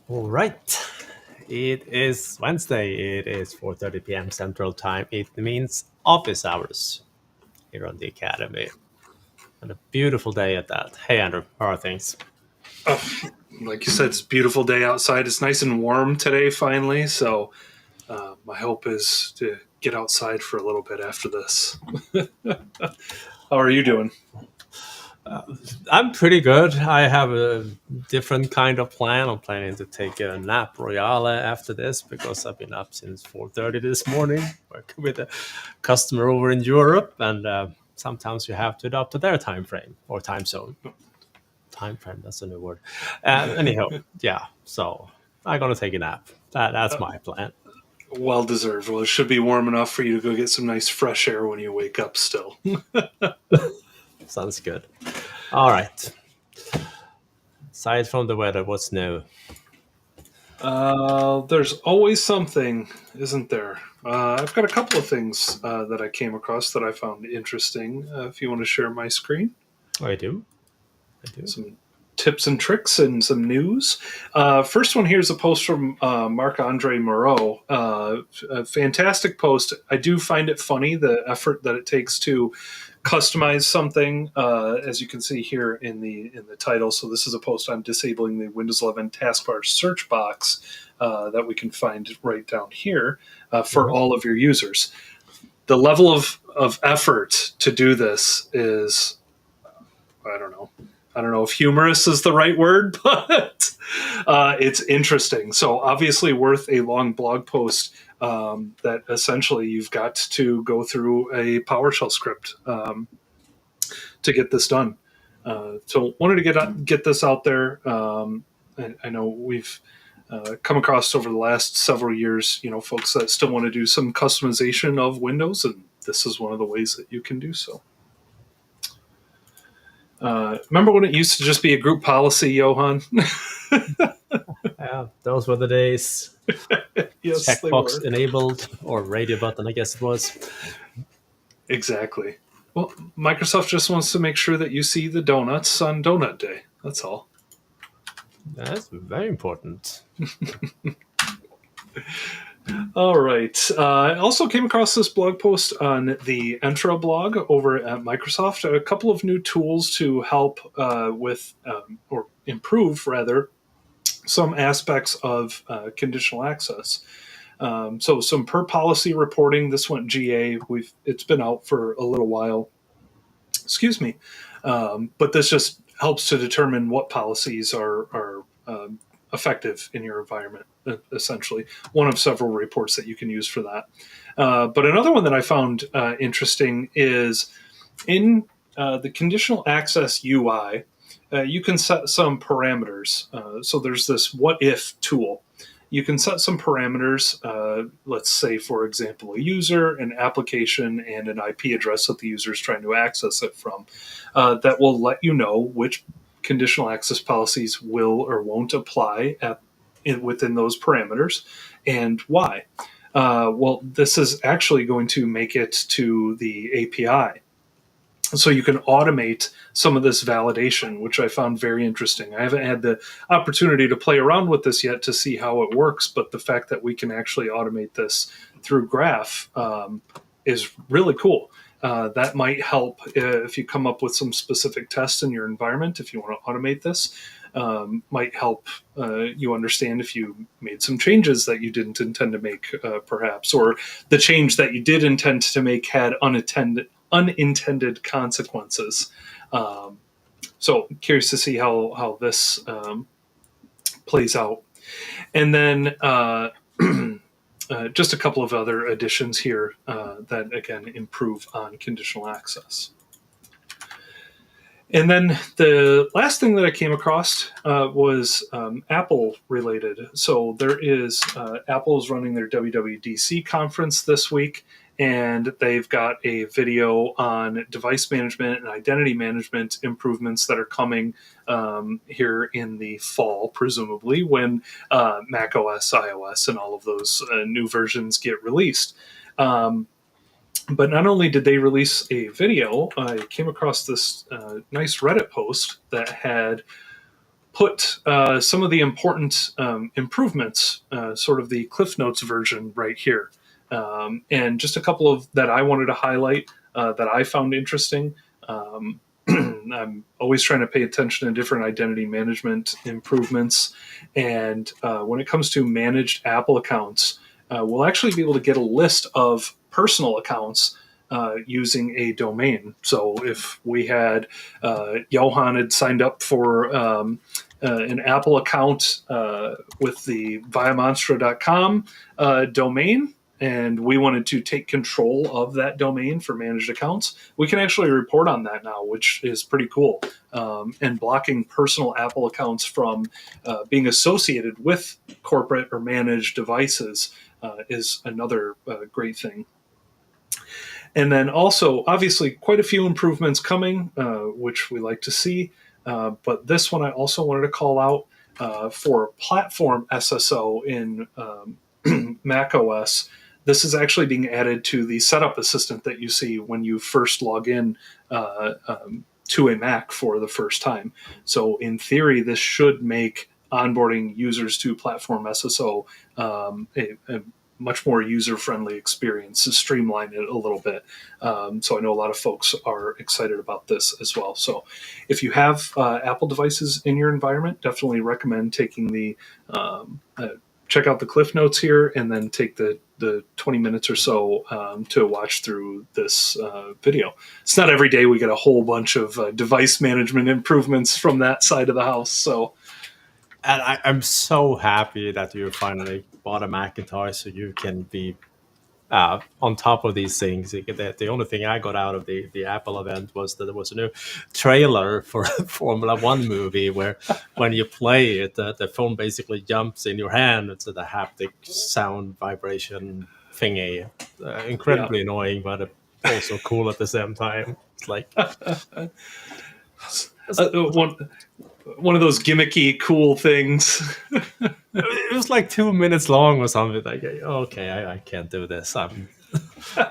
All right. It is Wednesday. It is 4:30 p.m. Central Time. It means office hours here on the Academy. And a beautiful day at that. Hey, Andrew, how are things? Oh, like you said, it's a beautiful day outside. It's nice and warm today, finally. So my hope is to get outside for a little bit after this. How are you doing? I'm pretty good. I have a different kind of plan. I'm planning to take a nap royale after this because I've been up since 4:30 this morning, working with a customer over in Europe, and sometimes you have to adapt to their time frame or time zone. Time frame, that's a new word. Anyhow, yeah. So I'm gonna take a nap. That's my plan. Well deserved. Well, it should be warm enough for you to go get some nice fresh air when you wake up still. Sounds good. All right. Aside from the weather, what's new? There's always something, isn't there? I've got a couple of things that I came across that I found interesting. If you want to share my screen. I do. I do. Some tips and tricks and some news. First one here is a post from Marc-Andre Moreau. A fantastic post. I do find it funny, the effort that it takes to customize something, as you can see here in the title. So this is a post on disabling the Windows 11 taskbar search box that we can find right down here for all of your users. The level of effort to do this is, I don't know if humorous is the right word, but it's interesting. So obviously worth a long blog post that essentially you've got to go through a PowerShell script to get this done. So wanted to get this out there. I know we've come across over the last several years, folks that still want to do some customization of Windows, and this is one of the ways that you can do so. Remember when it used to just be a group policy, Johan? Yeah, those were the days. Yes, Checkbox enabled, or radio button, I guess it was. Exactly. Well, Microsoft just wants to make sure that you see the donuts on Donut Day. That's all. That's very important. All right. I also came across this blog post on the Entra blog over at Microsoft. A couple of new tools to help with, or improve rather, some aspects of conditional access. So some per policy reporting. This went GA. It's been out for a little while. Excuse me. But this just helps to determine what policies are effective in your environment, essentially. One of several reports that you can use for that. But another one that I found interesting is in the conditional access UI, you can set some parameters. So there's this what if tool. You can set some parameters, let's say, for example, a user, an application, and an IP address that the user is trying to access it from, that will let you know which conditional access policies will or won't apply within those parameters and why. Well, this is actually going to make it to the API. So you can automate some of this validation, which I found very interesting. I haven't had the opportunity to play around with this yet to see how it works, but the fact that we can actually automate this through Graph is really cool. That might help if you come up with some specific tests in your environment. If you want to automate this, might help you understand if you made some changes that you didn't intend to make, perhaps, or the change that you did intend to make had unintended consequences. So curious to see how this plays out. And then just a couple of other additions here that, again, improve on conditional access. And then the last thing that I came across was Apple related. So there is Apple's running their WWDC conference this week, and they've got a video on device management and identity management improvements that are coming here in the fall, presumably, when Mac OS, iOS, and all of those new versions get released. But not only did they release a video, I came across this nice Reddit post that had put some of the important improvements, sort of the Cliff Notes version right here. And just a couple of that I wanted to highlight that I found interesting. I'm always trying to pay attention to different identity management improvements. And when it comes to managed Apple accounts, we'll actually be able to get a list of personal accounts using a domain. So if we had Johan had signed up for an Apple account with the ViaMonstra.com domain, and we wanted to take control of that domain for managed accounts, we can actually report on that now, which is pretty cool. And blocking personal Apple accounts from being associated with corporate or managed devices is another great thing. And then also, obviously, quite a few improvements coming, which we like to see. But this one I also wanted to call out for platform SSO in Mac OS. This is actually being added to the setup assistant that you see when you first log in to a Mac for the first time. So in theory, this should make onboarding users to platform SSO a much more user-friendly experience, to streamline it a little bit. So I know a lot of folks are excited about this as well. So if you have Apple devices in your environment, definitely recommend taking the check out the Cliff Notes here, and then take the 20 minutes or so to watch through this video. It's not every day we get a whole bunch of device management improvements from that side of the house. So, And I'm so happy that you finally bought a Macintosh so you can be on top of these things. The only thing I got out of the Apple event was that there was a new trailer for a Formula One movie where when you play it, the phone basically jumps in your hand. It's the haptic sound vibration thingy. Incredibly annoying, but also cool at the same time. It's like one of those gimmicky, cool things. it was like 2 minutes long or something. Like, okay, I can't do this. I'm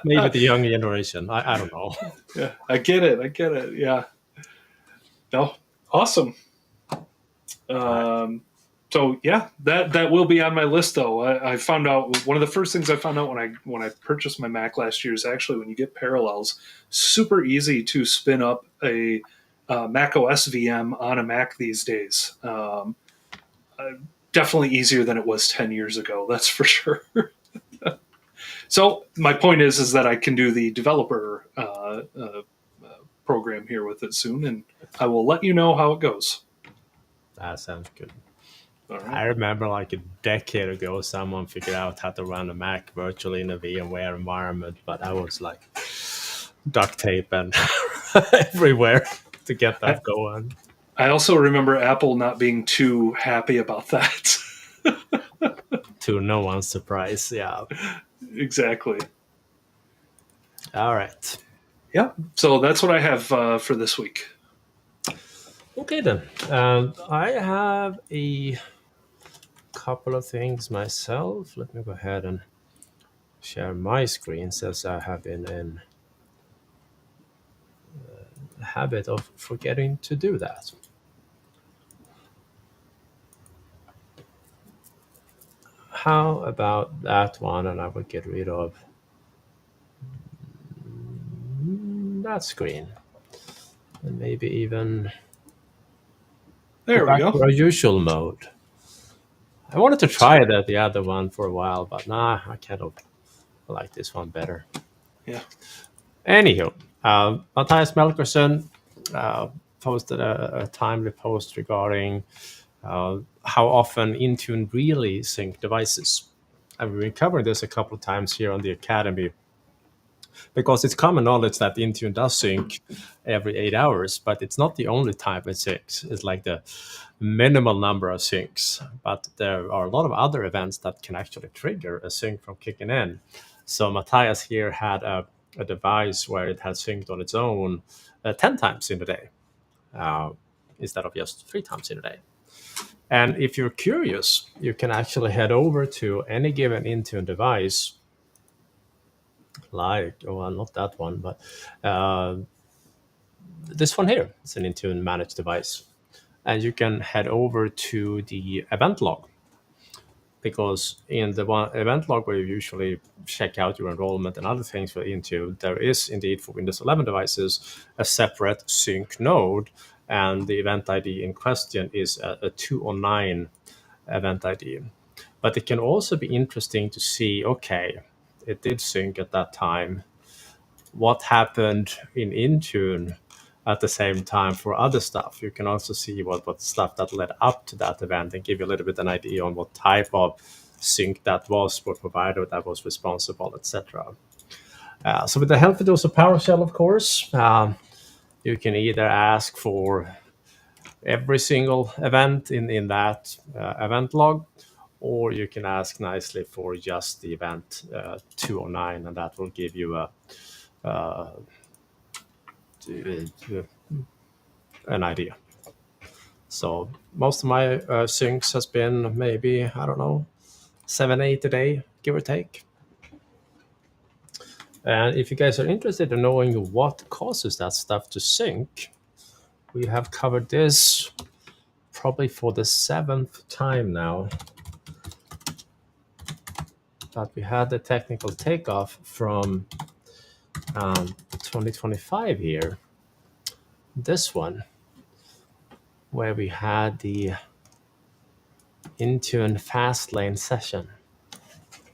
maybe the young generation. I don't know. Yeah, I get it. Yeah. No, awesome. So yeah, that will be on my list though. I found out one of the first things I found out when I purchased my Mac last year is actually when you get Parallels, super easy to spin up a Mac OS VM on a Mac these days. Definitely easier than it was 10 years ago. That's for sure. So my point is that I can do the developer program here with it soon, and I will let you know how it goes. That sounds good. All right. I remember like a decade ago, someone figured out how to run a Mac virtually in a VMware environment, but I was like duct tape and everywhere to get that going. I also remember Apple not being too happy about that. To no one's surprise, yeah. Exactly. All right. Yeah. So that's what I have for this week. Okay then. I have a couple of things myself. Let me go ahead and share my screen since I have been in the habit of forgetting to do that. How about that one? And I will get rid of that screen. And maybe even There we back go. to our usual mode. I wanted to try the other one for a while, but nah, I kind of like this one better. Yeah. Anywho, Mattias Melkersen posted a timely post regarding how often Intune really sync devices. And we've been covering this a couple of times here on the Academy because it's common knowledge that Intune does sync every 8 hours, but it's not the only time it syncs. It's like the minimal number of syncs, but there are a lot of other events that can actually trigger a sync from kicking in. So Mattias here had a device where it had synced on its own 10 times in a day instead of just 3 times in a day. And if you're curious, you can actually head over to any given Intune device, like, well, not that one, but this one here. It's an Intune managed device. and you can head over to the event log, because in the one event log where you usually check out your enrollment and other things for Intune, there is indeed for Windows 11 devices a separate sync node, and the event ID in question is a 209 event ID. But it can also be interesting to see, okay, it did sync at that time. What happened in Intune at the same time for other stuff? You can also see what stuff that led up to that event and give you a little bit an idea on what type of sync that was, what provider that was responsible, etc. So with the helpful dose of PowerShell, of course, you can either ask for every single event in that event log, or you can ask nicely for just the event 209, and that will give you an idea. So most of my syncs has been maybe, I don't know, 7-8 a day, give or take. And if you guys are interested in knowing what causes that stuff to sync, we have covered this probably for the 7th time now. But we had the technical takeoff from 2025 here. This one, where we had the Intune fast lane session.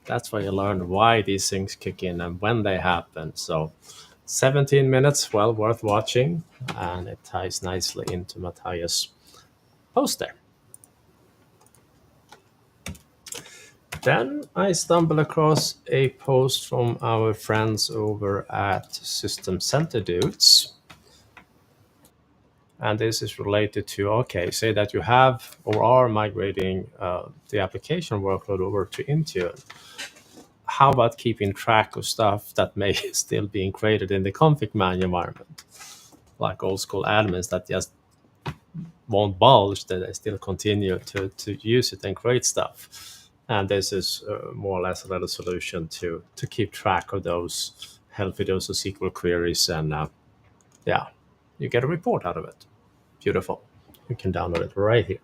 That's where you learn why these things kick in and when they happen. So 17 minutes, well worth watching, and it ties nicely into Mattias' post there. Then I stumble across a post from our friends over at System Center Dudes. And this is related to, okay, say that you have or are migrating the application workload over to Intune. How about keeping track of stuff that may still be created in the ConfigMgr environment? Like old school admins that just won't bulge, that they still continue to use it and create stuff. And this is more or less a little solution to keep track of those healthy dose of SQL queries, and yeah, you get a report out of it. Beautiful. You can download it right here.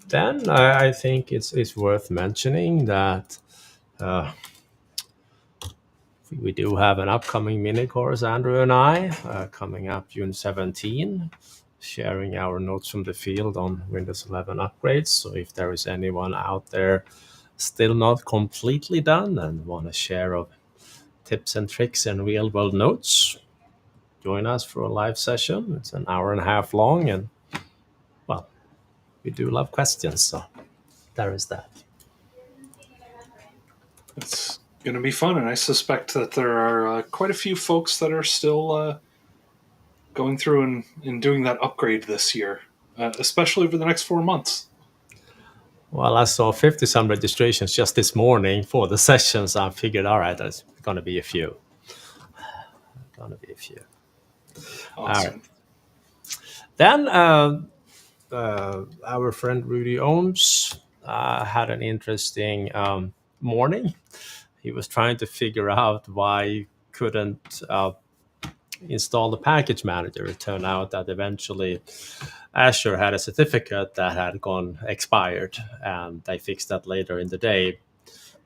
Then I think it's worth mentioning that we do have an upcoming mini course, Andrew and I, coming up June 17, sharing our notes from the field on Windows 11 upgrades. So if there is anyone out there still not completely done and want to share of tips and tricks and real world notes, join us for a live session. It's an hour and a half long, and well, we do love questions, so there is that. It's going to be fun, and I suspect that there are quite a few folks that are still going through and doing that upgrade this year, especially over the next 4 months. Well, I saw 50-some registrations just this morning for the sessions. I figured, all right, there's going to be a few. Awesome. All right. Then our friend Rudy Ohms had an interesting morning. He was trying to figure out why he couldn't install the package manager. It turned out that eventually Azure had a certificate that had gone expired, and they fixed that later in the day.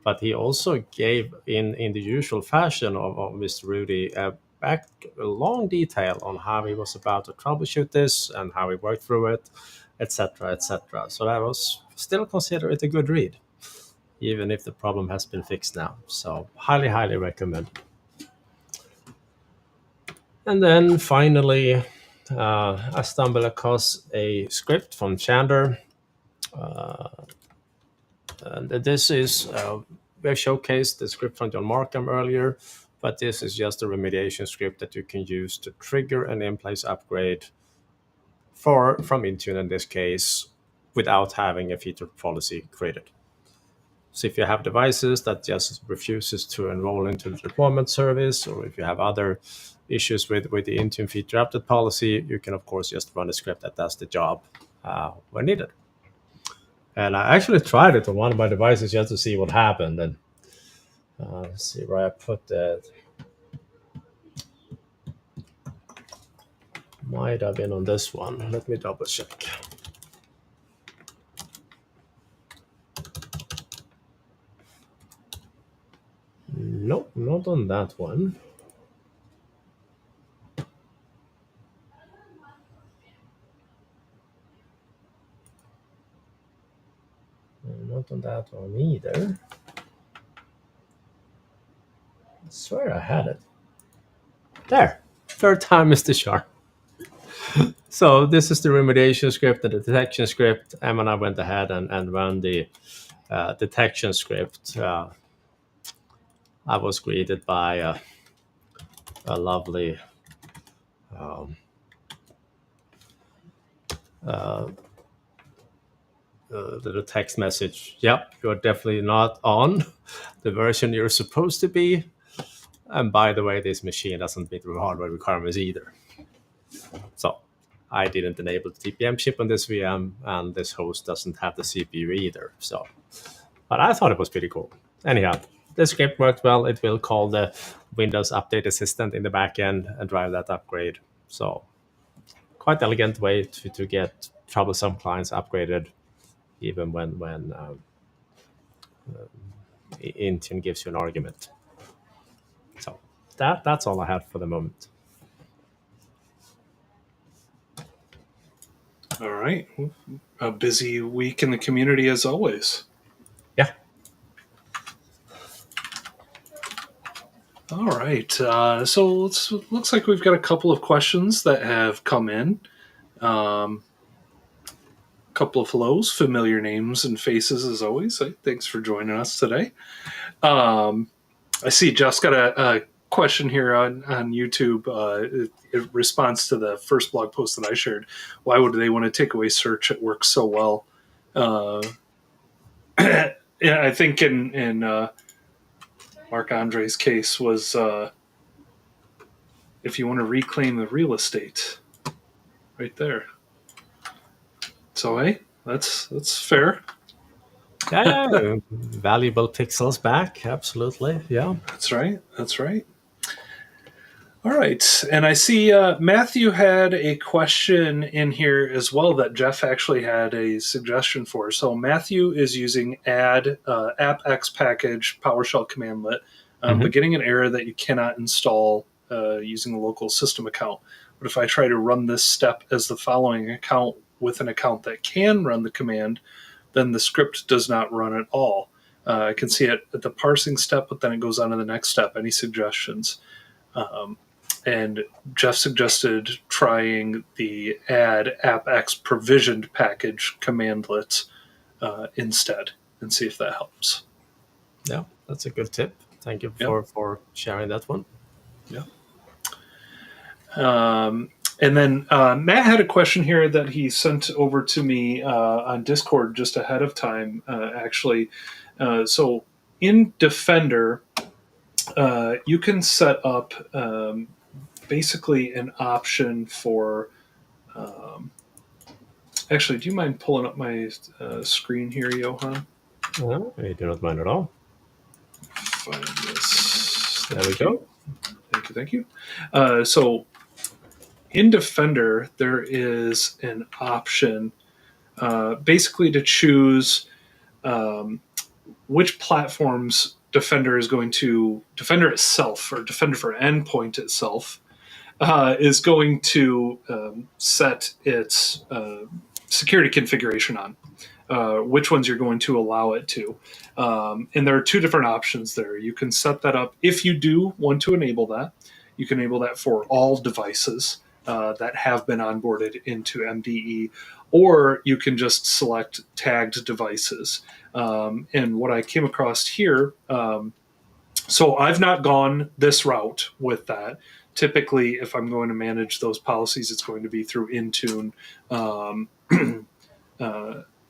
But he also gave, in the usual fashion of Mr. Rudy, back a long detail on how he was about to troubleshoot this and how he worked through it, etc., etc. So that was still consider it a good read, even if the problem has been fixed now. So highly, highly recommend. And then finally, I stumbled across a script from Chandler. And this is, we have showcased the script from John Markham earlier, but this is just a remediation script that you can use to trigger an in-place upgrade from Intune in this case, without having a feature policy created. So if you have devices that just refuses to enroll into the deployment service, or if you have other issues with the Intune feature update policy, you can of course just run a script that does the job when needed. And I actually tried it on one of my devices just to see what happened. And let's see where I put that. Might have been on this one. Let me double check. Nope, not on that one. Not on that one either. I swear I had it. There. Third time is the charm. So this is the remediation script and the detection script. And when I went ahead and ran the detection script, I was greeted by a lovely little text message. Yep, you're definitely not on the version you're supposed to be. And by the way, this machine doesn't meet the hardware requirements either. So I didn't enable the TPM chip on this VM, and this host doesn't have the CPU either. So, but I thought it was pretty cool. Anyhow, the script worked well. It will call the Windows Update Assistant in the backend and drive that upgrade. So quite elegant way to get troublesome clients upgraded, even when Intune gives you an argument. So that's all I had for the moment. All right. A busy week in the community as always. Yeah. All right. So looks like we've got a couple of questions that have come in. Couple of hellos, familiar names and faces as always. Thanks for joining us today. I see Jeff's got a question here on YouTube. It responds to the first blog post that I shared. Why would they want to take away search? It works so well. Yeah, I think in Mark Andre's case was if you want to reclaim the real estate, right there. So hey, that's fair. Yeah, valuable pixels back. Absolutely. Yeah. That's right. That's right. All right. And I see Matthew had a question in here as well that Jeff actually had a suggestion for. So Matthew is using add-appxpackage PowerShell commandlet, but getting an error that you cannot install using a local system account. But if I try to run this step as the following account with an account that can run the command, then the script does not run at all. I can see it at the parsing step, but then it goes on to the next step. Any suggestions? And Jeff suggested trying the add-appxprovisioned package commandlet instead and see if that helps. Yeah, that's a good tip. Thank you for sharing that one. Yeah. And then Matt had a question here that he sent over to me on Discord just ahead of time, actually. So in Defender, you can set up basically an option for... actually, do you mind pulling up my screen here, Johan? No, I do not mind at all. Find this. There we go. Thank you. So in Defender, there is an option basically to choose which platforms Defender itself, or Defender for Endpoint itself, is going to set its security configuration on. Which ones you're going to allow it to. And there are two different options there. You can set that up. If you do want to enable that, you can enable that for all devices that have been onboarded into MDE, or you can just select tagged devices. And what I came across here, so I've not gone this route with that. Typically, if I'm going to manage those policies, it's going to be through Intune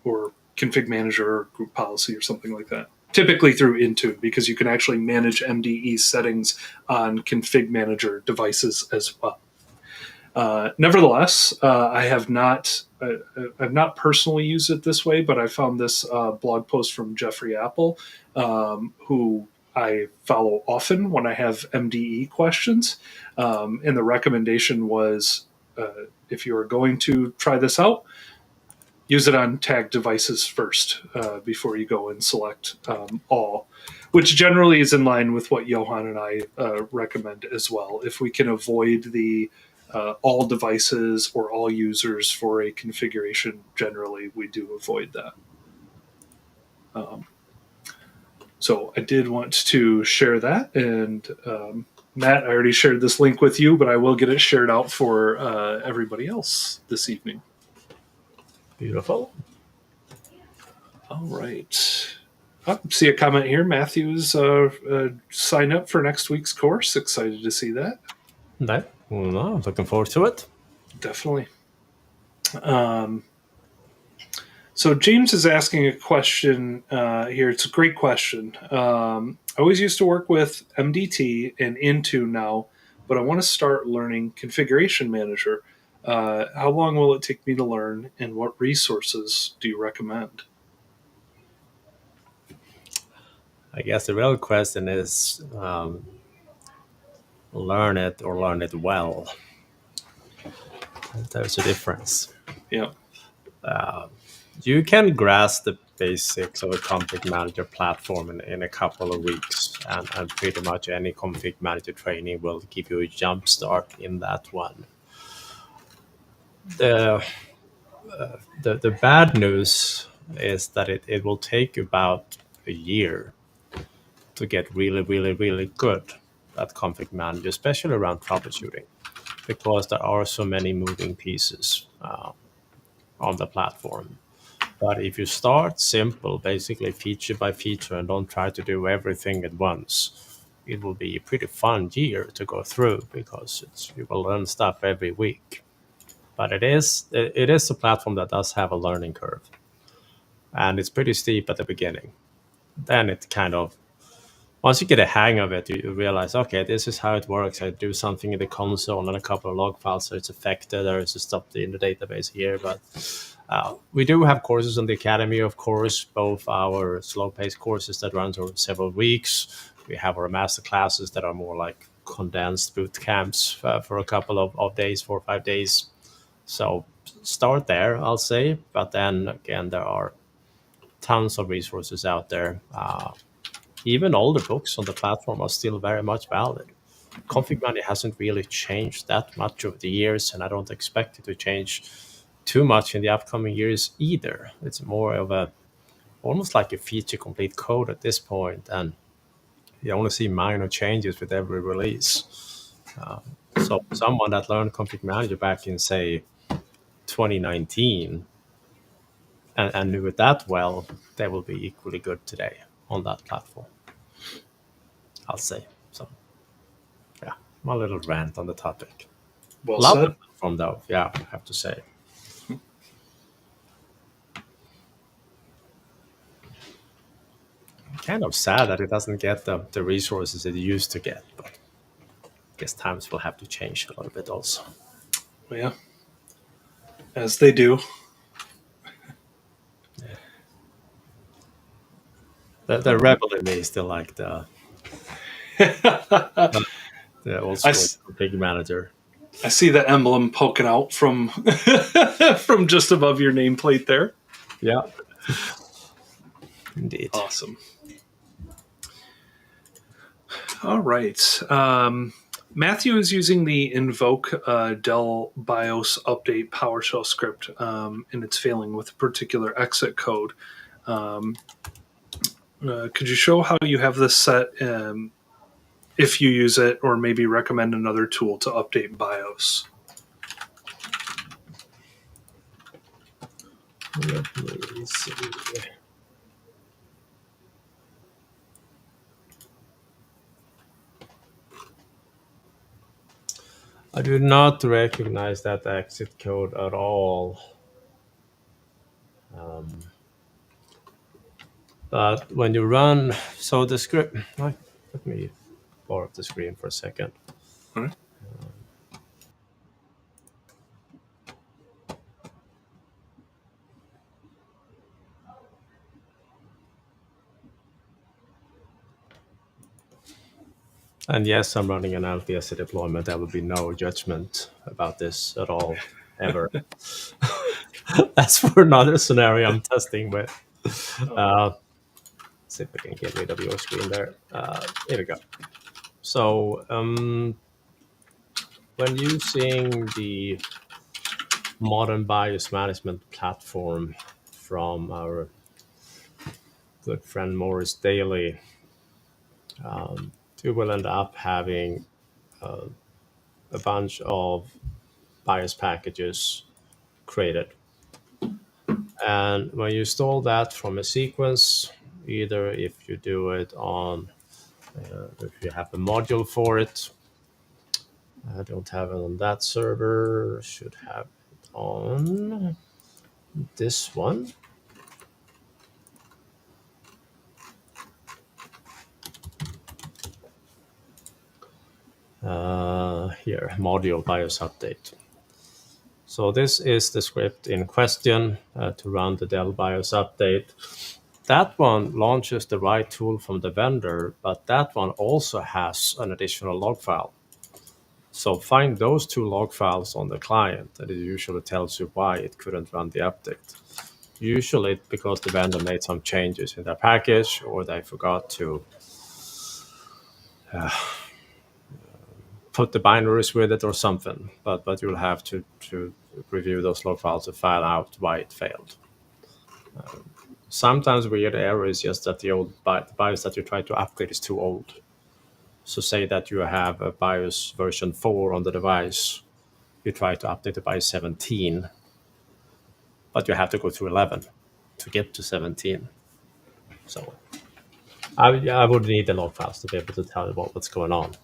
or ConfigMgr or group policy or something like that. Typically through Intune, because you can actually manage MDE settings on ConfigMgr devices as well. Nevertheless, I've not personally used it this way, but I found this blog post from Jeffrey Apple, who I follow often when I have MDE questions. And the recommendation was if you are going to try this out, use it on tagged devices first before you go and select all, which generally is in line with what Johan and I recommend as well. If we can avoid the all devices or all users for a configuration, generally we do avoid that. So I did want to share that, and Matt, I already shared this link with you, but I will get it shared out for everybody else this evening. Beautiful. All right. See a comment here. Matthew's signed up for next week's course. Excited to see that. No, I'm looking forward to it. Definitely. So James is asking a question here. It's a great question. I always used to work with MDT and Intune now, but I want to start learning Configuration Manager. How long will it take me to learn, and what resources do you recommend? I guess the real question is learn it or learn it well. There's a difference. Yeah. You can grasp the basics of a config manager platform in a couple of weeks, and pretty much any config manager training will give you a jump start in that one. The bad news is that it will take about a year to get really, really, really good at config manager, especially around troubleshooting, because there are so many moving pieces on the platform. But if you start simple, basically feature by feature, and don't try to do everything at once, it will be a pretty fun year to go through, because you will learn stuff every week. But it is a platform that does have a learning curve, and it's pretty steep at the beginning. Then it kind of, once you get a hang of it, you realize, okay, this is how it works. I do something in the console and a couple of log files, so it's affected. There is a stuff in the database here. But we do have courses on the Academy, of course, both our slow-paced courses that runs over several weeks. We have our master classes that are more like condensed boot camps for a couple of days, 4 or 5 days. So start there, I'll say. But then again, there are tons of resources out there. Even older books on the platform are still very much valid. Config Manager hasn't really changed that much over the years, and I don't expect it to change too much in the upcoming years either. It's more of almost like a feature complete code at this point, and you only see minor changes with every release. So someone that learned Config Manager back in, say, 2019 and knew it that well, they will be equally good today on that platform, I'll say. So yeah, my little rant on the topic. Well Love said. the platform though, yeah, I have to say. Kind of sad that it doesn't get the resources it used to get, but I guess times will have to change a little bit also. Yeah. As they do. The rebel in me still like the old school config manager. I see the emblem poking out from from just above your nameplate there. Yeah, indeed. Awesome. All right. Matthew is using the invoke Dell BIOS update PowerShell script, and it's failing with a particular exit code. Could you show how you have this set if you use it, or maybe recommend another tool to update BIOS? Let me see. I do not recognize that exit code at all. But when you run, so the script, let me borrow the screen for a second. All right. And yes, I'm running an LTS deployment. There will be no judgment about this at all, ever. That's for another scenario I'm testing with. See if I can get rid of your screen there. Here we go. So when using the modern BIOS management platform from our good friend Morris Daly, you will end up having a bunch of BIOS packages created. And when you install that from a sequence, either if you do it on, if you have a module for it, I don't have it on that server, should have it on this one. Here, module BIOS update. So this is the script in question to run the Dell BIOS update. That one launches the right tool from the vendor, but that one also has an additional log file. So find those two log files on the client, and it usually tells you why it couldn't run the update. Usually it's because the vendor made some changes in their package, or they forgot to put the binaries with it or something. But you'll have to review those log files to find out why it failed. Sometimes weird error is just that the BIOS that you try to upgrade is too old. So say that you have a BIOS version 4 on the device, you try to update the BIOS 17, but you have to go through 11 to get to 17. So I would need the log files to be able to tell you what's going on.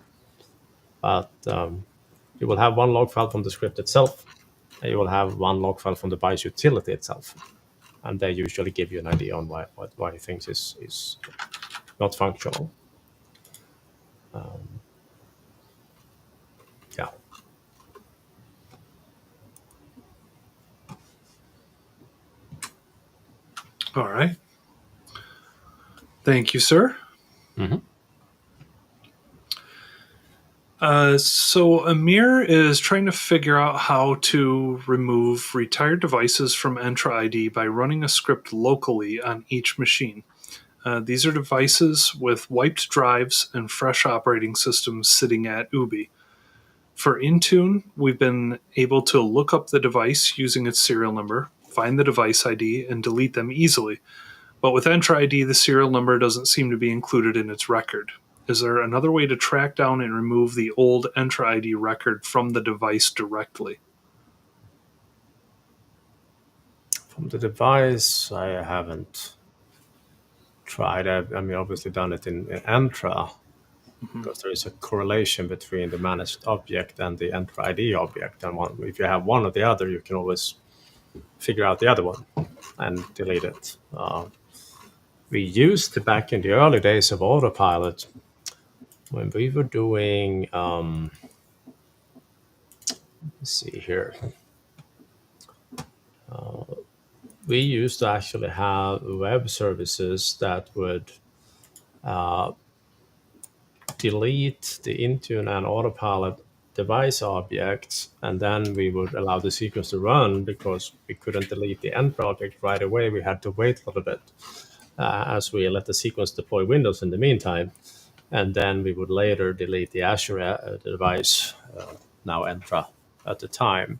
But you will have one log file from the script itself, and you will have one log file from the BIOS utility itself. And they usually give you an idea on why things is not functional. Yeah. All right. Thank you, sir. Mm-hmm. So Amir is trying to figure out how to remove retired devices from EntraID by running a script locally on each machine. These are devices with wiped drives and fresh operating systems sitting at Ubi. For Intune, we've been able to look up the device using its serial number, find the device ID, and delete them easily. But with EntraID, the serial number doesn't seem to be included in its record. Is there another way to track down and remove the old EntraID record from the device directly? From the device, I haven't tried. I mean, obviously done it in Entra, because there is a correlation between the managed object and the EntraID object. And if you have one or the other, you can always figure out the other one and delete it. We used it back in the early days of Autopilot when we were doing, let's see here. We used to actually have web services that would delete the Intune and Autopilot device objects, and then we would allow the sequence to run because we couldn't delete the end project right away. We had to wait a little bit as we let the sequence deploy Windows in the meantime, and then we would later delete the Azure device, now Entra at the time.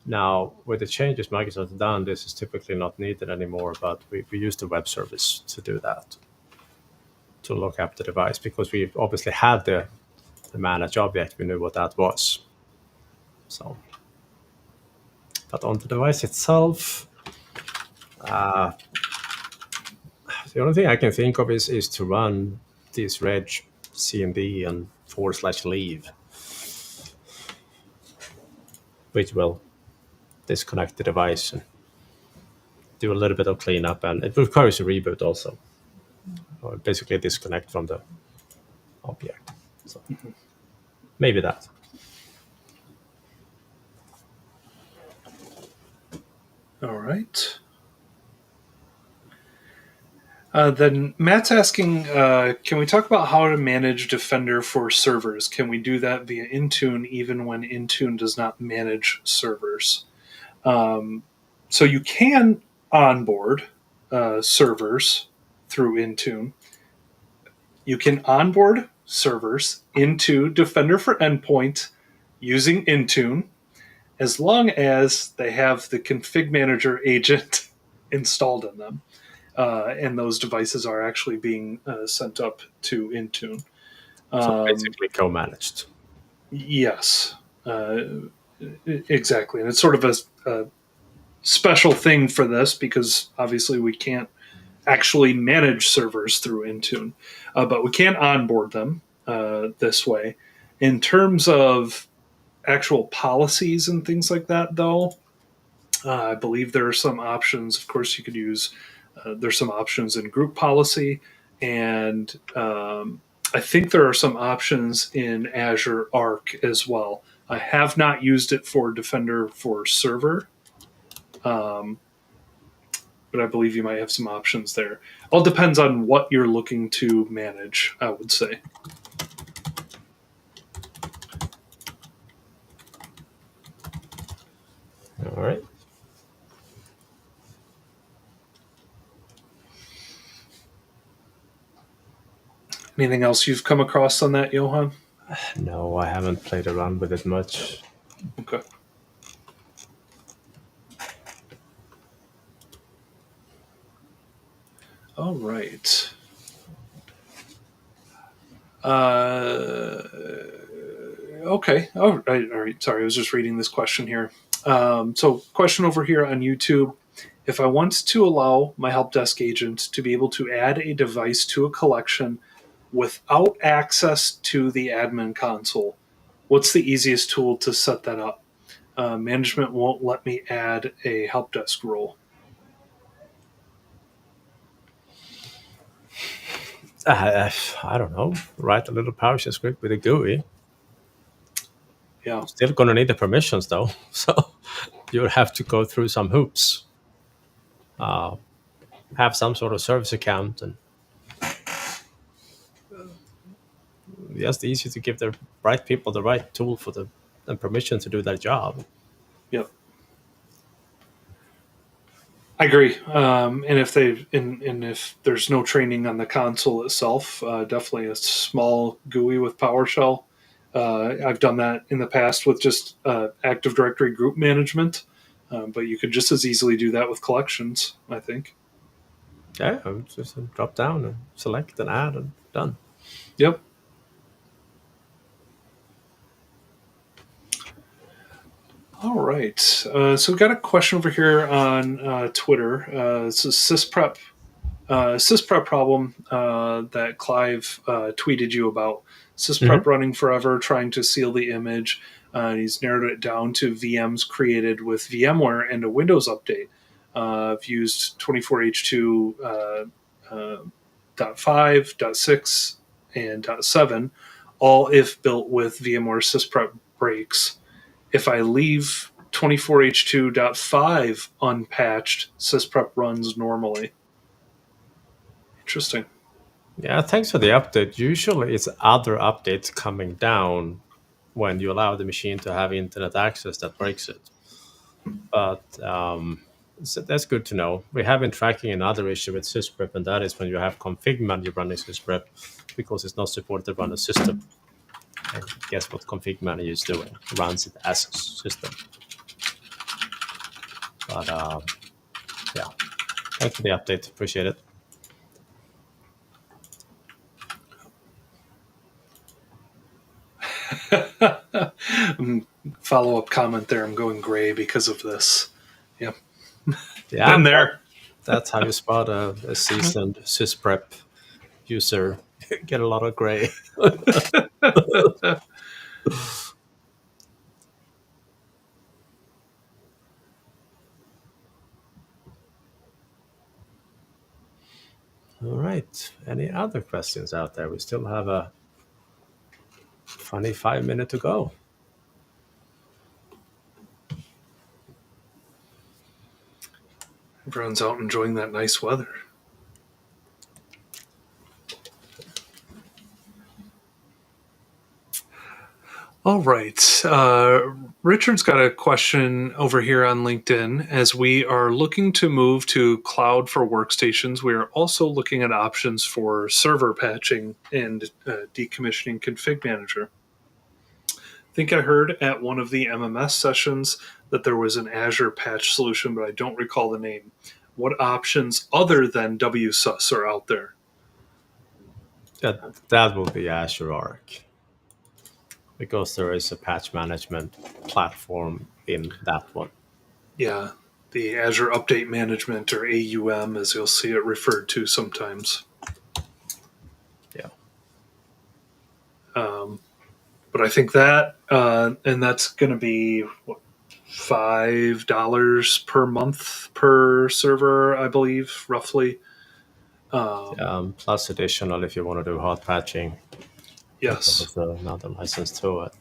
Now, with the changes Microsoft has done, this is typically not needed anymore, but we use the web service to do that, to look up the device, because we obviously had the manage object, we knew what that was. So, but on the device itself, the only thing I can think of is to run this reg cmd and /leave, which will disconnect the device and do a little bit of cleanup, and it requires a reboot also, or basically disconnect from the object. So maybe that. All right. Then Matt's asking, can we talk about how to manage Defender for servers? Can we do that via Intune even when Intune does not manage servers? So you can onboard servers through Intune. You can onboard servers into Defender for Endpoint using Intune as long as they have the ConfigMgr agent installed in them. And those devices are actually being sent up to Intune. So basically co-managed. Yes, exactly. And it's sort of a special thing for this because obviously we can't actually manage servers through Intune, but we can onboard them this way. In terms of actual policies and things like that, though, I believe there are some options. Of course, you could use, there's some options in group policy, and I think there are some options in Azure Arc as well. I have not used it for Defender for Server, but I believe you might have some options there. All depends on what you're looking to manage, I would say. All right. Anything else you've come across on that, Johan? No, I haven't played around with it much. Okay. All right. Okay. All right. Sorry, I was just reading this question here. So, question over here on YouTube. If I want to allow my help desk agent to be able to add a device to a collection without access to the admin console, what's the easiest tool to set that up? Management won't let me add a help desk role. I don't know. Write a little PowerShell script with a GUI. Yeah. Still gonna need the permissions though, so you'll have to go through some hoops. Have some sort of service account, and just easy to give the right people the right tool for the and permission to do their job. Yep. I agree. And if there's no training on the console itself, definitely a small GUI with PowerShell. I've done that in the past with just Active Directory group management, but you could just as easily do that with collections, I think. Yeah, just drop down and select and add and done. Yep. All right. So we've got a question over here on Twitter. It's a Sysprep problem that Clive tweeted you about. Sysprep running forever, trying to seal the image. He's narrowed it down to VMs created with VMware and a Windows update. I've used 24H2 .5, .6, and .7, all if built with VMware Sysprep breaks. If I leave 24H2.5 unpatched, Sysprep runs normally. Interesting. Yeah, thanks for the update. Usually it's other updates coming down when you allow the machine to have internet access that breaks it. But so that's good to know. We have been tracking another issue with Sysprep, and that is when you have ConfigMgr running Sysprep because it's not supported to run a system. And guess what ConfigMgr is doing? It runs it as a system. But yeah, thanks for the update. Appreciate it. Follow-up comment there. I'm going gray because of this. Yep. Yeah, Been there. That's how you spot a seasoned Sysprep user. Get a lot of gray. All right. Any other questions out there? We still have a funny 5 minute to go. Everyone's out enjoying that nice weather. All right. Richard's got a question over here on LinkedIn. As we are looking to move to cloud for workstations, we are also looking at options for server patching and decommissioning ConfigMgr. I think I heard at one of the MMS sessions that there was an Azure patch solution, but I don't recall the name. What options other than WSUS are out there? That will be Azure Arc, because there is a patch management platform in that one. Yeah, the Azure Update Management, or AUM, as you'll see it referred to sometimes. Yeah. But I think that, and that's going to be what, $5 per month per server, I believe, roughly. Plus additional if you want to do hot patching. Yes. There's another license to it.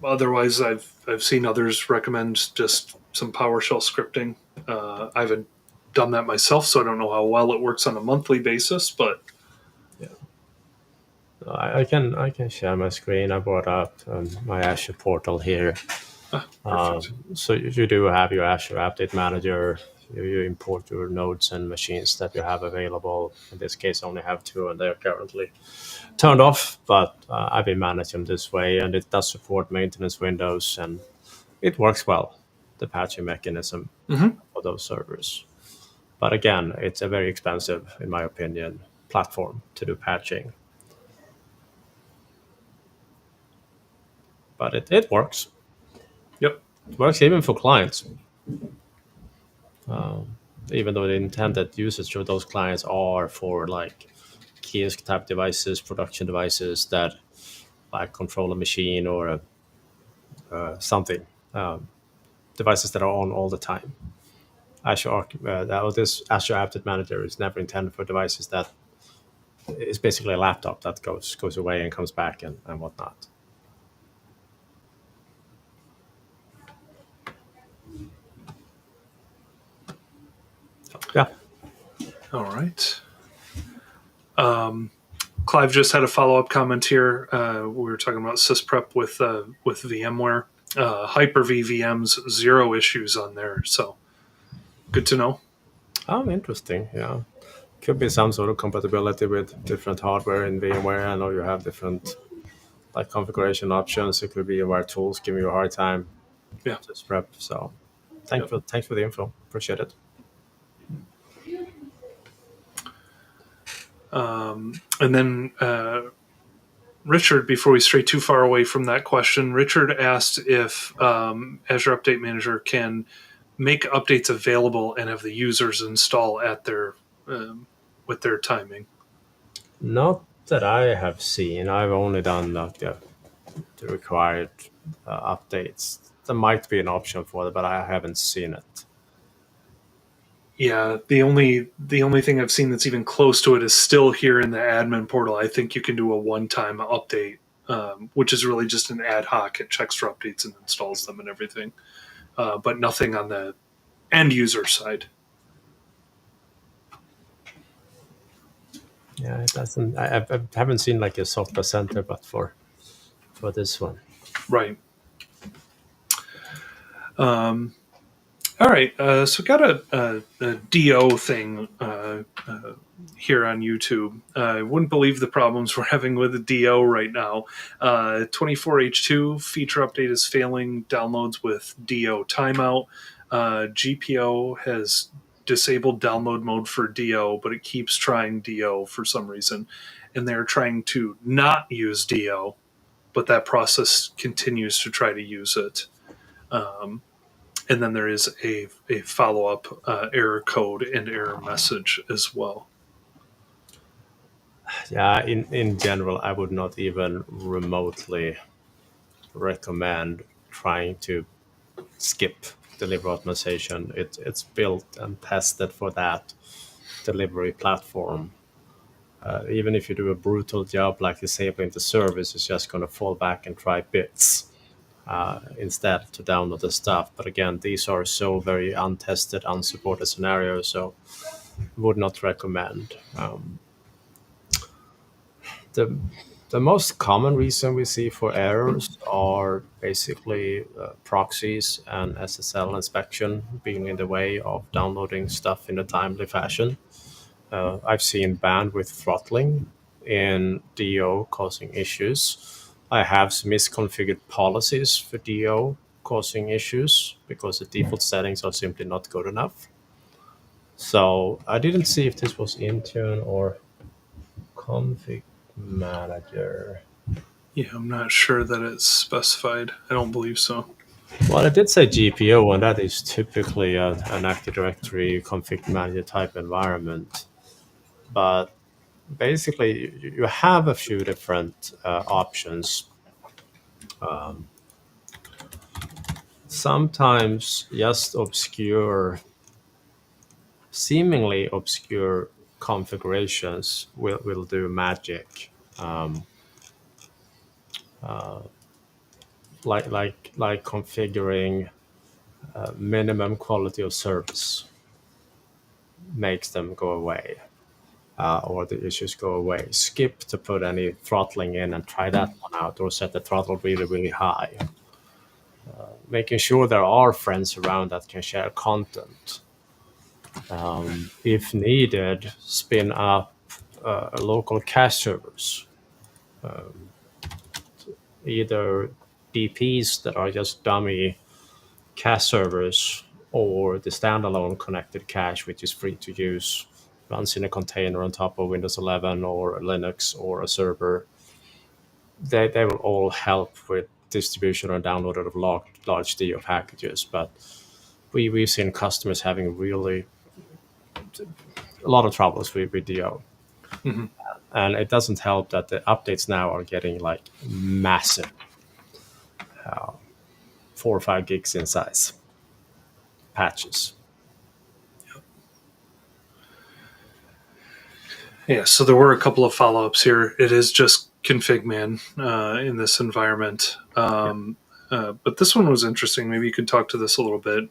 Otherwise, I've seen others recommend just some PowerShell scripting. I haven't done that myself, so I don't know how well it works on a monthly basis. But I can share my screen. I brought up my Azure portal here. So you do have your Azure Update Manager. You import your nodes and machines that you have available. In this case, I only have 2, and they're currently turned off. But I've been managing them this way, and it does support maintenance windows, and it works well, the patching mechanism for those servers. But again, it's a very expensive, in my opinion, platform to do patching. But it works. Yep. It works even for clients. Even though the intended usage of those clients are for like kiosk type devices, production devices that like control a machine or something, devices that are on all the time. This Azure Update Manager is never intended for devices that is basically a laptop that goes away and comes back and whatnot. Yeah. All right. Clive just had a follow-up comment here. We were talking about Sysprep with VMware. Hyper-V VMs, 0 issues on there. So good to know. Oh, interesting. Yeah. Could be some sort of compatibility with different hardware in VMware. I know you have different like configuration options. It could be VMware tools giving you a hard time. Yeah. Sysprep. So thanks for the info. Appreciate it. And then Richard, before we stray too far away from that question, Richard asked if Azure Update Manager can make updates available and have the users install at their with their timing. Not that I have seen. I've only done the required updates. There might be an option for it, but I haven't seen it. Yeah, the only thing I've seen that's even close to it is still here in the admin portal. I think you can do a one-time update, which is really just an ad hoc. It checks for updates and installs them and everything, but nothing on the end user side. Yeah, it doesn't. I haven't seen like a software center, but for this one, right. All right, so got a DO thing here on YouTube. I wouldn't believe the problems we're having with the DO right now. 24H2 feature update is failing downloads with DO timeout. GPO has disabled download mode for DO, but it keeps trying DO for some reason. And they're trying to not use DO, but that process continues to try to use it. And then there is a follow-up error code and error message as well. Yeah, in general, I would not even remotely recommend trying to skip delivery optimization. It's built and tested for that delivery platform. Even if you do a brutal job like disabling the service, it's just going to fall back and try bits instead to download the stuff. But again, these are so very untested, unsupported scenarios, so would not recommend. The most common reason we see for errors are basically proxies and SSL inspection being in the way of downloading stuff in a timely fashion. I've seen bandwidth throttling in DO causing issues. I have some misconfigured policies for DO causing issues because the default settings are simply not good enough. So I didn't see if this was Intune or ConfigMgr. Yeah, I'm not sure that it's specified. I don't believe so. Well, it did say GPO, and that is typically an Active Directory config manager type environment. But basically, you have a few different options. Sometimes just seemingly obscure configurations will do magic. Like configuring minimum quality of service makes them go away, or the issues go away. Skip to put any throttling in and try that one out, or set the throttle really, really high. Making sure there are friends around that can share content. If needed, spin up local cache servers, either DPs that are just dummy cache servers, or the standalone connected cache, which is free to use, runs in a container on top of Windows 11 or Linux or a server. They will all help with distribution or download of large DO packages. But we've seen customers having really a lot of troubles with DO. Mm-hmm. And it doesn't help that the updates now are getting like massive, 4 or 5 gigs in size patches. Yeah, so there were a couple of follow-ups here. It is just ConfigMan in this environment. But this one was interesting. Maybe you could talk to this a little bit.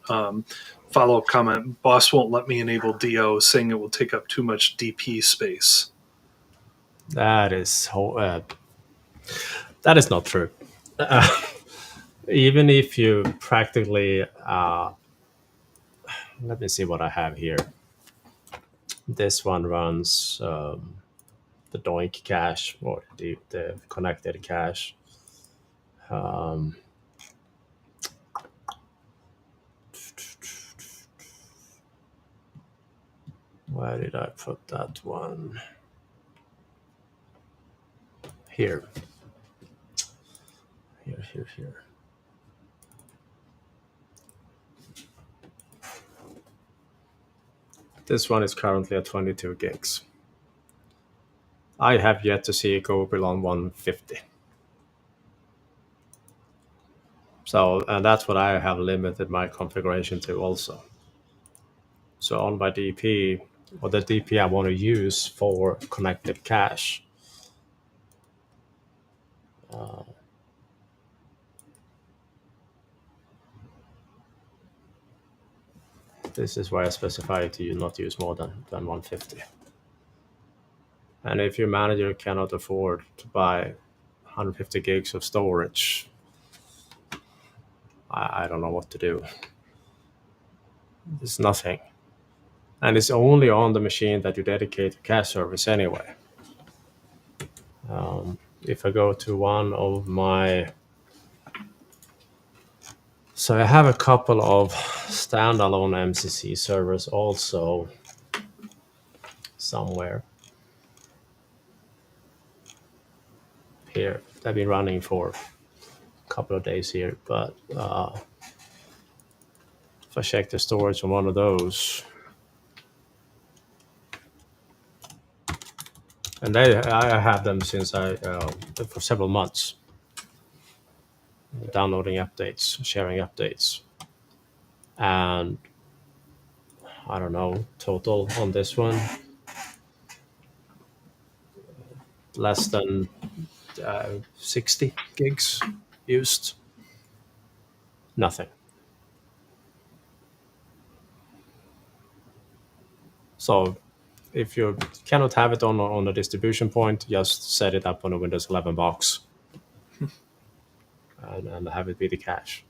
Follow-up comment, boss won't let me enable DO, saying it will take up too much DP space. That is not true. Even if you practically, let me see what I have here. This one runs the Doink cache, or the connected cache. Where did I put that one? Here. Here. This one is currently at 22 gigs. I have yet to see it go beyond 150. So, and that's what I have limited my configuration to also. So on my DP, or the DP I want to use for connected cache, this is where I specify to not use more than 150. And if your manager cannot afford to buy 150 gigs of storage, I don't know what to do. It's nothing. And it's only on the machine that you dedicate to cache service anyway. If I go to one of my... So I have a couple of standalone MCC servers also somewhere. Here, they've been running for a couple of days here, but if I check the storage on one of those, and I have them since for several months, downloading updates, sharing updates, and I don't know, total on this one, less than 60 gigs used. Nothing. So if you cannot have it on a distribution point, just set it up on a Windows 11 box and have it be the cache.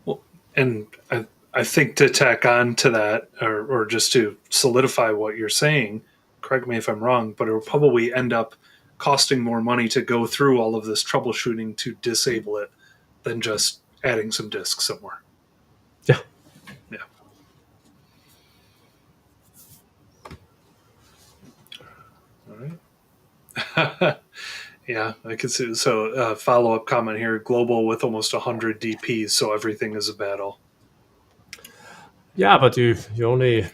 Well, and I think to tack on to that, or just to solidify what you're saying, correct me if I'm wrong, but it will probably end up costing more money to go through all of this troubleshooting to disable it than just adding some disks somewhere. Yeah. Yeah. All right. Yeah, I could see. So, follow-up comment here: global with almost 100 DPs, so everything is a battle. Yeah, but you only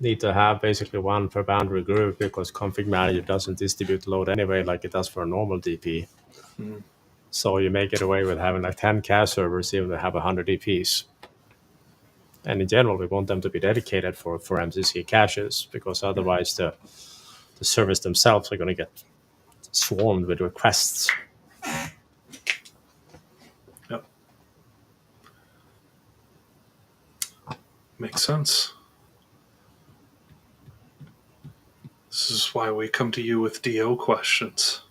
need to have basically one per boundary group because ConfigMgr doesn't distribute load anyway like it does for a normal DP. Mm. So you make it away with having like 10 cache servers even though they have 100 DPs. And in general, we want them to be dedicated for MCC caches because otherwise the servers themselves are going to get swarmed with requests. Yep. Makes sense. This is why we come to you with DO questions.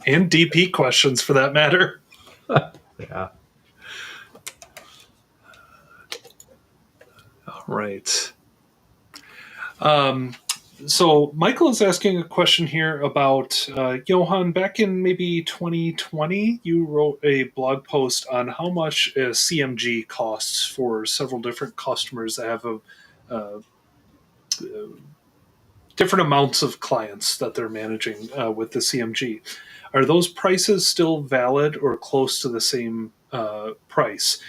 And DP questions, for that matter. Yeah. All right. So Michael is asking a question here about Johan. Back in maybe 2020, you wrote a blog post on how much CMG costs for several different customers that have different amounts of clients that they're managing with the CMG. Are those prices still valid or close to the same price?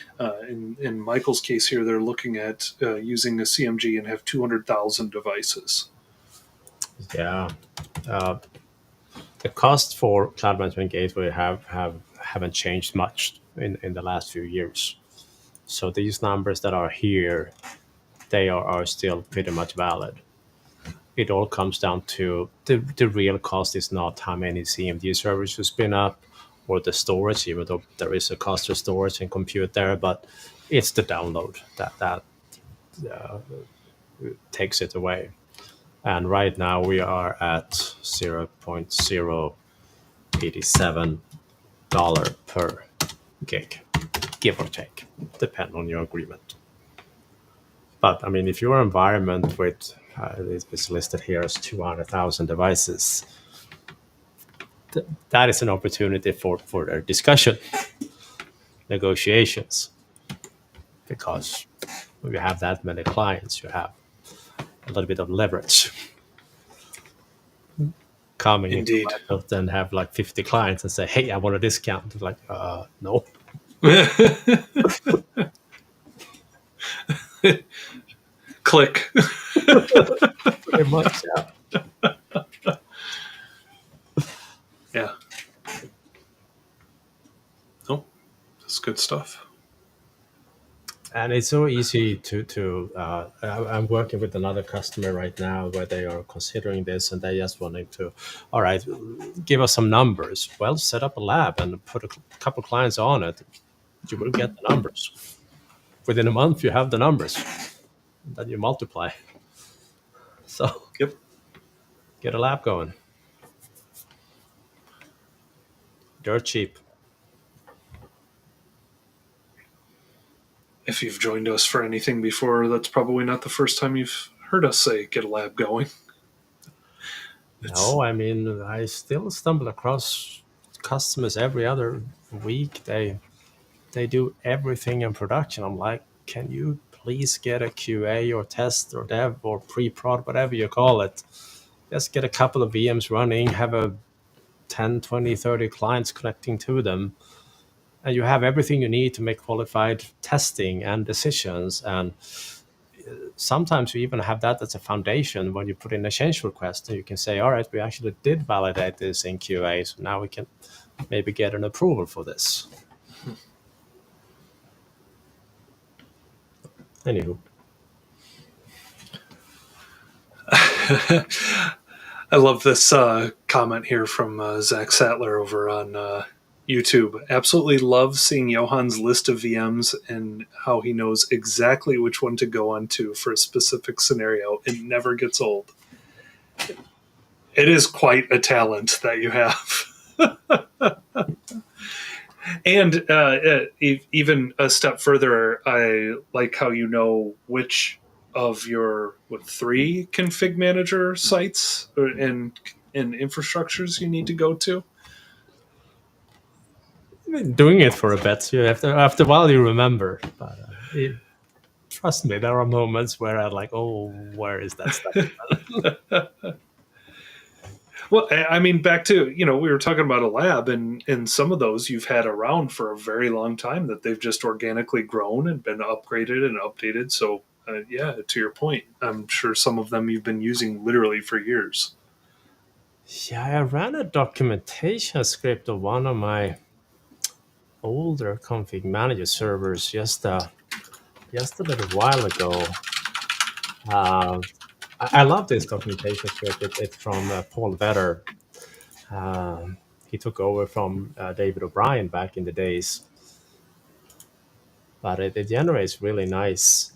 In Michael's case here, they're looking at using a CMG and have 200,000 devices. Yeah. The cost for Cloud Management Gateway haven't changed much in the last few years. So these numbers that are here, they are still pretty much valid. It all comes down to the real cost is not how many CMD servers you spin up or the storage, even though there is a cost for storage and compute there, but it's the download that takes it away. And right now we are at $0.087 per gig, give or take, depending on your agreement. But I mean, if your environment with it's listed here as 200,000 devices, that is an opportunity for their discussion, negotiations, because when you have that many clients, you have a little bit of leverage. Coming Indeed. into then have like 50 clients and say, hey, I want a discount. Like, no. Click. Pretty much, yeah. Yeah. Oh, that's good stuff. And it's so easy to I'm working with another customer right now where they are considering this and they just wanting to, all right, give us some numbers. Well, set up a lab and put a couple clients on it. You will get the numbers. Within a month, you have the numbers. Then you multiply. So Yep. get a lab going. Dirt cheap. If you've joined us for anything before, that's probably not the first time you've heard us say get a lab going. No, I mean, I still stumble across customers every other week. They do everything in production. I'm like, can you please get a QA or test or dev or pre-prod, whatever you call it? Just get a couple of VMs running, have a 10, 20, 30 clients connecting to them, and you have everything you need to make qualified testing and decisions. And sometimes you even have that as a foundation when you put in a change request, and you can say, all right, we actually did validate this in QA, so now we can maybe get an approval for this. Anywho. I love this comment here from Zach Sattler over on YouTube. Absolutely love seeing Johan's list of VMs and how he knows exactly which one to go onto for a specific scenario. It never gets old. It is quite a talent that you have. And even a step further, I like how you know which of your 3 config manager sites and infrastructures you need to go to. I've been doing it for a bit, so after a while you remember. But trust me, there are moments where I'm like, oh, where is that stuff? Well, I mean, back to, we were talking about a lab, and some of those you've had around for a very long time that they've just organically grown and been upgraded and updated. So, yeah, to your point, I'm sure some of them you've been using literally for years. Yeah, I ran a documentation script of one of my older config manager servers just a little while ago. I love this documentation script. It's from Paul Vetter. He took over from David O'Brien back in the days. But it generates really nice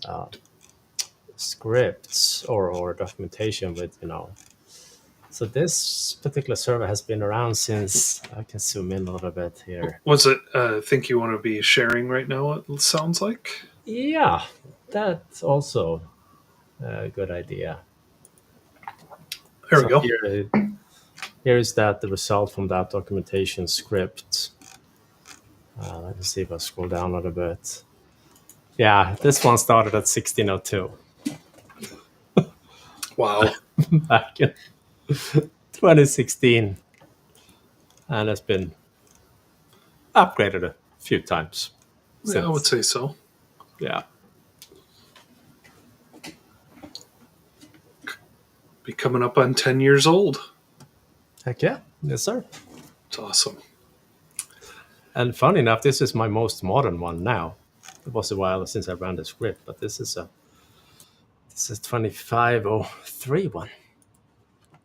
scripts or documentation with, So this particular server has been around since, I can zoom in a little bit here. Was it think you want to be sharing right now, it sounds like? Yeah, that's also a good idea. There we go. Here is the result from that documentation script. Let me see if I scroll down a little bit. Yeah, this one started at 1602. Wow. Back in 2016. And it's been upgraded a few times. Yeah, I would say so. Yeah. Be coming up on 10 years old. Heck yeah. Yes, sir. It's awesome. And funny enough, this is my most modern one now. It was a while since I ran the script, but this is 2503 one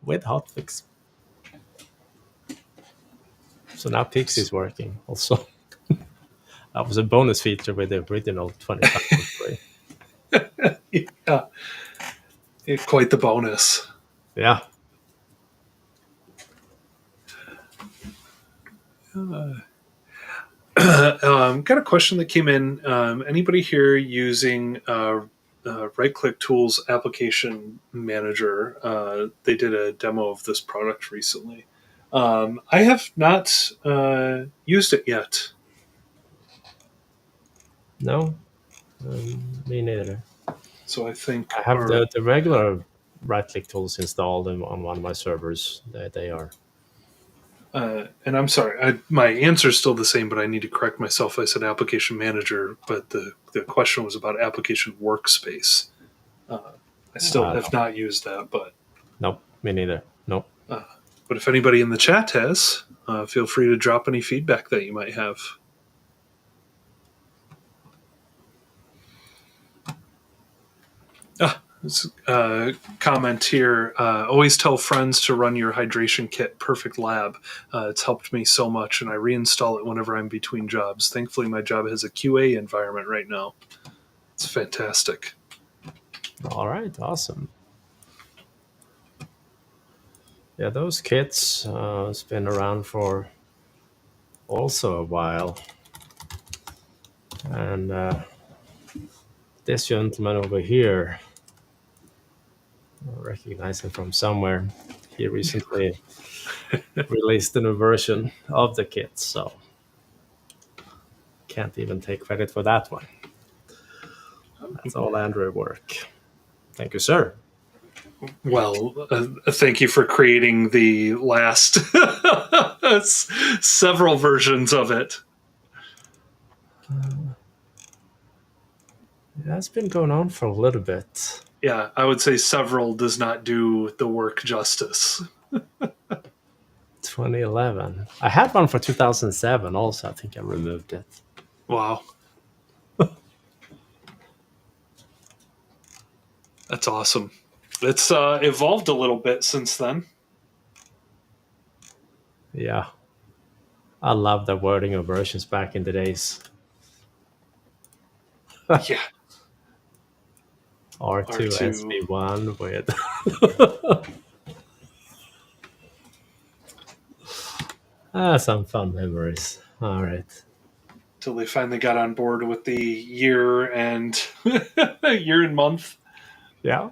with hotfix. So now Pix is working also. That was a bonus feature with the original 2503. Yeah. It's quite the bonus. Yeah. Got a question that came in. Anybody here using Right-Click Tools Application Manager? They did a demo of this product recently. I have not used it yet. No, me neither. So I think I have the regular right-click tools installed on one of my servers. They are. And I'm sorry, my answer is still the same, but I need to correct myself. I said application manager, but the question was about application workspace. I still have not used that, but nope, me neither. Nope. But if anybody in the chat has, feel free to drop any feedback that you might have. Comment here. Always tell friends to run your hydration kit. Perfect lab. It's helped me so much, and I reinstall it whenever I'm between jobs. Thankfully, my job has a QA environment right now. It's fantastic. All right, awesome. Yeah, those kits has been around for also a while, and this gentleman over here, I recognize him from somewhere. He recently released a new version of the kit, so can't even take credit for that one. That's all Android work. Thank you, sir. Well, thank you for creating the last several versions of it. That's been going on for a little bit. Yeah, I would say several does not do the work justice. 2011. I had one for 2007 also. I think I removed it. Wow. That's awesome. It's evolved a little bit since then. Yeah. I love the wording of versions back in the days. Yeah. R2 R2. SV1 with some fun memories. All right. Till they finally got on board with the year and year and month. Yeah.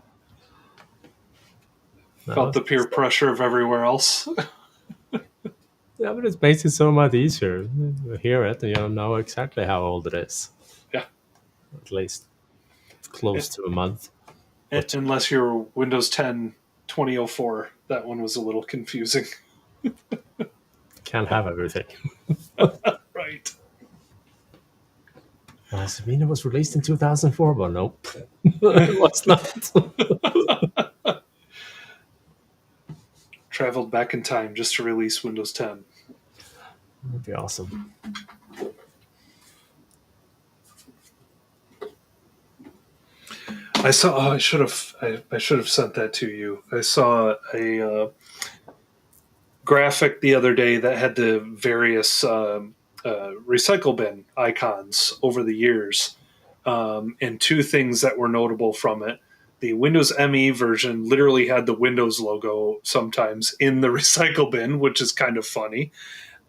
Felt the peer pressure of everywhere else. Yeah, but it makes it so much easier. You hear it and you know exactly how old it is. Yeah. At least close to a month. Unless you're Windows 10 2004. That one was a little confusing. Can't have everything. Right. Sabina was released in 2004, but nope. It was not. Traveled back in time just to release Windows 10. That'd be awesome. I saw. Oh, I should have sent that to you. I saw a graphic the other day that had the various recycle bin icons over the years, and two things that were notable from it. The Windows ME version literally had the Windows logo sometimes in the recycle bin, which is kind of funny.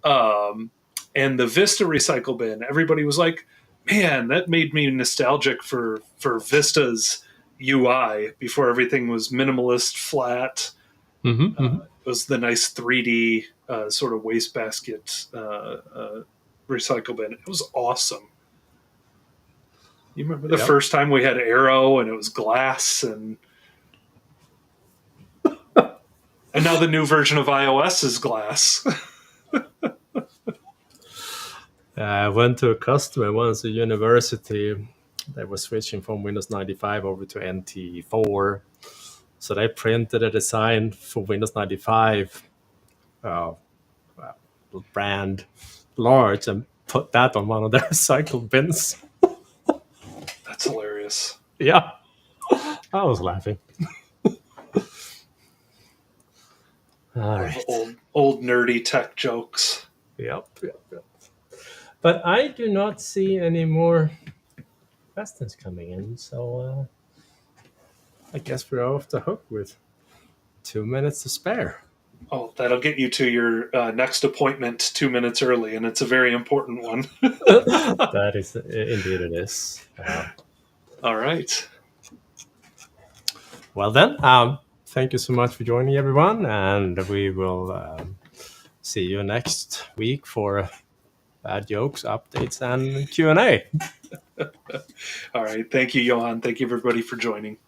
And the Vista recycle bin, everybody was like, man, that made me nostalgic for Vista's UI before everything was minimalist, flat. It was the nice 3D sort of wastebasket recycle bin. It was awesome. You remember the first time we had Arrow and it was glass, and now the new version of iOS is glass. I went to a customer once, a university. They were switching from Windows 95 over to NT4. So they printed a design for Windows 95, brand large, and put that on one of their recycle bins. That's hilarious. Yeah, I was laughing. All right. Old nerdy tech jokes. Yep. But I do not see any more questions coming in, so I guess we're off the hook with 2 minutes to spare. Oh, that'll get you to your next appointment 2 minutes early, and it's a very important one. That is, indeed it is. All right. Well then, thank you so much for joining, everyone, and we will see you next week for bad jokes, updates, and Q&A. All right. Thank you, Johan. Thank you, everybody, for joining.